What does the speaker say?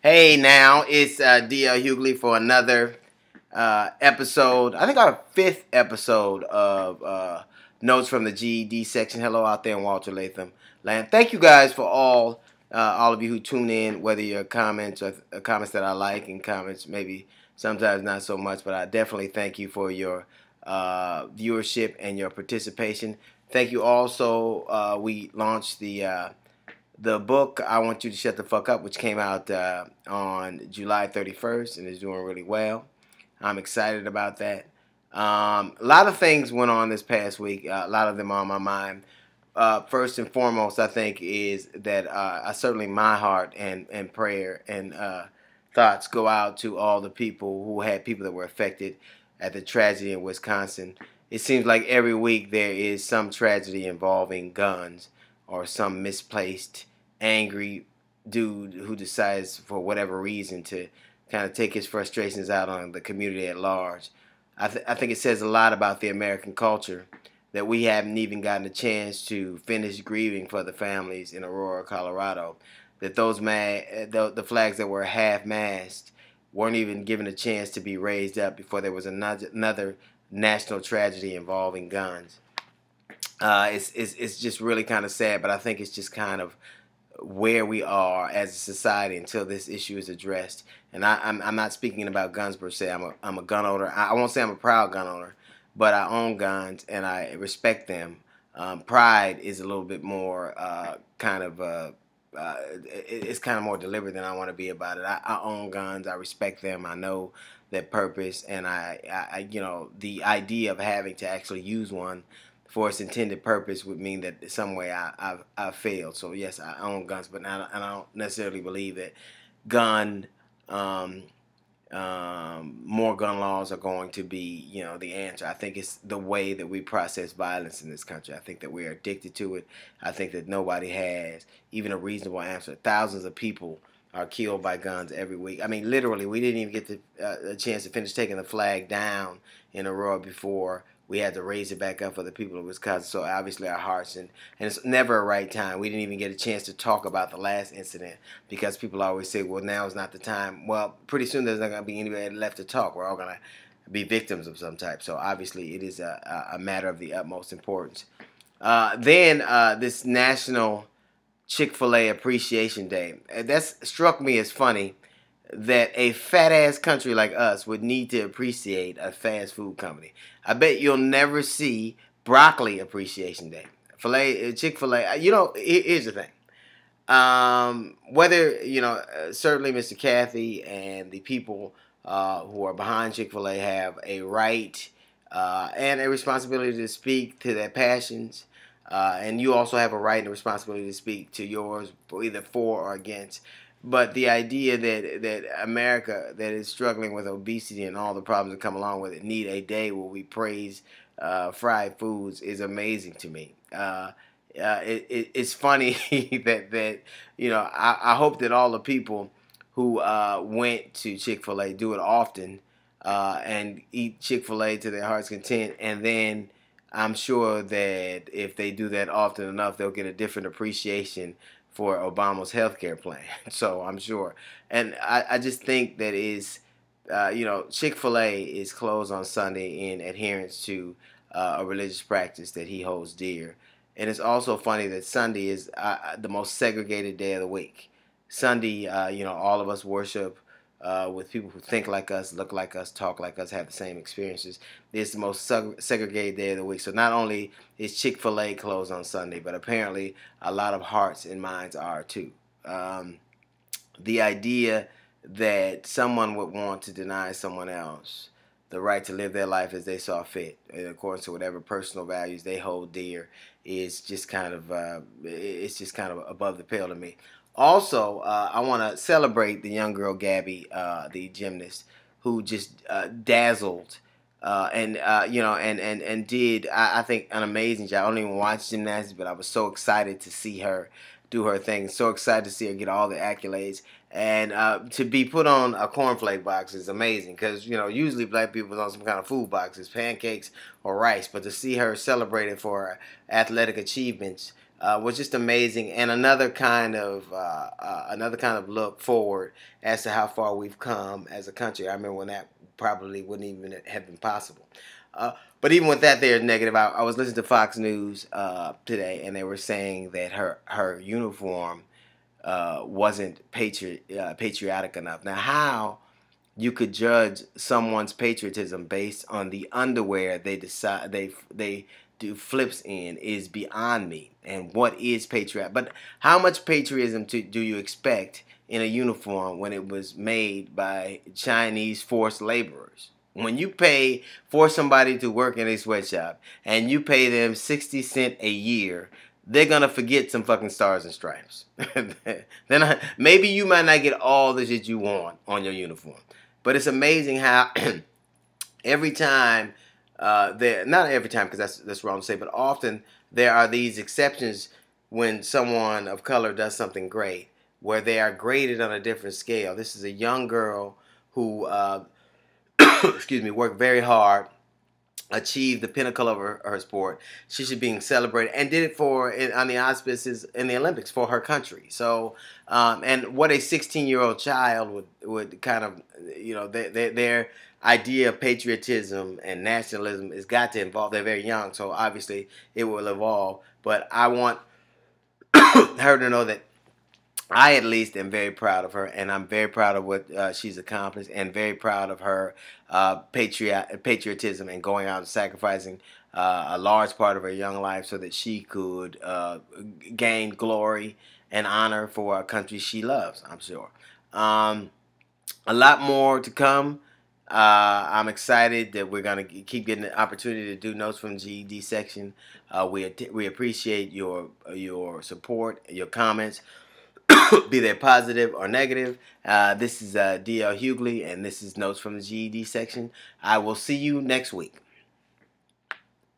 Hey, now it's D.L. Hughley for another episode. I think our fifth episode of Notes from the GED section. Hello out there in Walter Latham land. Thank you guys for all of you who tune in, whether your comments or comments that I like and comments maybe sometimes not so much, but I definitely thank you for your viewership and your participation. Thank you also. We launched the book I Want You to Shut the Fuck Up, which came out on July 31st and is doing really well. I'm excited about that. A lot of things went on this past week. A lot of them are on my mind. First and foremost, I think is that certainly my heart and prayer and thoughts go out to all the people who had people that were affected at the tragedy in Wisconsin. It seems like every week there is some tragedy involving guns or some misplaced, angry dude who decides for whatever reason to kind of take his frustrations out on the community at large. I think it says a lot about the American culture that we haven't even gotten a chance to finish grieving for the families in Aurora, Colorado. That the flags that were half-mast weren't even given a chance to be raised up before there was another national tragedy involving guns. It's just really kind of sad, but I think it's just kind of where we are as a society until this issue is addressed. And I'm not speaking about guns per se. I'm a gun owner. I won't say I'm a proud gun owner, but I own guns and I respect them. Pride is a little bit more it's kind of more deliberate than I want to be about it. I own guns. I respect them. I know their purpose, and I the idea of having to actually use one for its intended purpose would mean that in some way I've failed. So yes, I own guns, but I don't necessarily believe that gun more gun laws are going to be the answer. I think it's the way that we process violence in this country. I think that we're addicted to it. I think that nobody has even a reasonable answer. Thousands of people are killed by guns every week. I mean, literally, we didn't even get a chance to finish taking the flag down in Aurora before we had to raise it back up for the people of Wisconsin. So obviously our hearts, and it's never a right time. We didn't even get a chance to talk about the last incident because people always say, well, now is not the time. Well, pretty soon there's not going to be anybody left to talk. We're all going to be victims of some type. So obviously it is a matter of the utmost importance. Then this National Chick-fil-A Appreciation Day. That's struck me as funny that a fat-ass country like us would need to appreciate a fast food company. I bet you'll never see Broccoli Appreciation Day. Chick-fil-A, here's the thing. Certainly Mr. Cathy and the people who are behind Chick-fil-A have a right and a responsibility to speak to their passions. And you also have a right and a responsibility to speak to yours, either for or against. But the idea that America, that is struggling with obesity and all the problems that come along with it, need a day where we praise fried foods is amazing to me. It's funny that I hope that all the people who went to Chick-fil-A do it often and eat Chick-fil-A to their heart's content, and then I'm sure that if they do that often enough, they'll get a different appreciation for Obama's health care plan. So I'm sure. And I just think that Chick-fil-A is closed on Sunday in adherence to a religious practice that he holds dear. And it's also funny that Sunday is the most segregated day of the week. Sunday, all of us worship with people who think like us, look like us, talk like us, have the same experiences. It's the most segregated day of the week. So not only is Chick-fil-A closed on Sunday, but apparently a lot of hearts and minds are too. The idea that someone would want to deny someone else the right to live their life as they saw fit, in accordance to whatever personal values they hold dear, is just kind of above the pale to me. Also, I want to celebrate the young girl Gabby, the gymnast, who just dazzled and did I think an amazing job. I don't even watch gymnastics, but I was so excited to see her do her thing. So excited to see her get all the accolades. And to be put on a cornflake box is amazing because, usually black people on some kind of food boxes, pancakes or rice. But to see her celebrated for her athletic achievements was just amazing, and another kind of look forward as to how far we've come as a country. I remember when that probably wouldn't even have been possible. But even with that, they're negative. I was listening to Fox News today, and they were saying that her uniform wasn't patriotic enough. Now, how you could judge someone's patriotism based on the underwear they do flips in is beyond me. And what is patriot? But how much patriotism do you expect in a uniform when it was made by Chinese forced laborers? When you pay for somebody to work in a sweatshop and you pay them 60 cents a year, they're gonna forget some fucking stars and stripes. Then maybe you might not get all the shit you want on your uniform, but it's amazing how every time not every time, because that's wrong to say, but often there are these exceptions when someone of color does something great, where they are graded on a different scale. This is a young girl who excuse me, worked very hard, achieved the pinnacle of her sport. She should be celebrated, and did it on the auspices in the Olympics for her country. So, and what a 16-year-old child would kind of, their idea of patriotism and nationalism has got to involve. They're very young, so obviously it will evolve. But I want her to know that I at least am very proud of her, and I'm very proud of what she's accomplished, and very proud of her patriotism and going out and sacrificing a large part of her young life so that she could gain glory and honor for a country she loves, I'm sure. A lot more to come. I'm excited that we're going to keep getting the opportunity to do Notes from the GED section. We appreciate your support, your comments, be they positive or negative. This is D.L. Hughley, and this is Notes from the GED section. I will see you next week.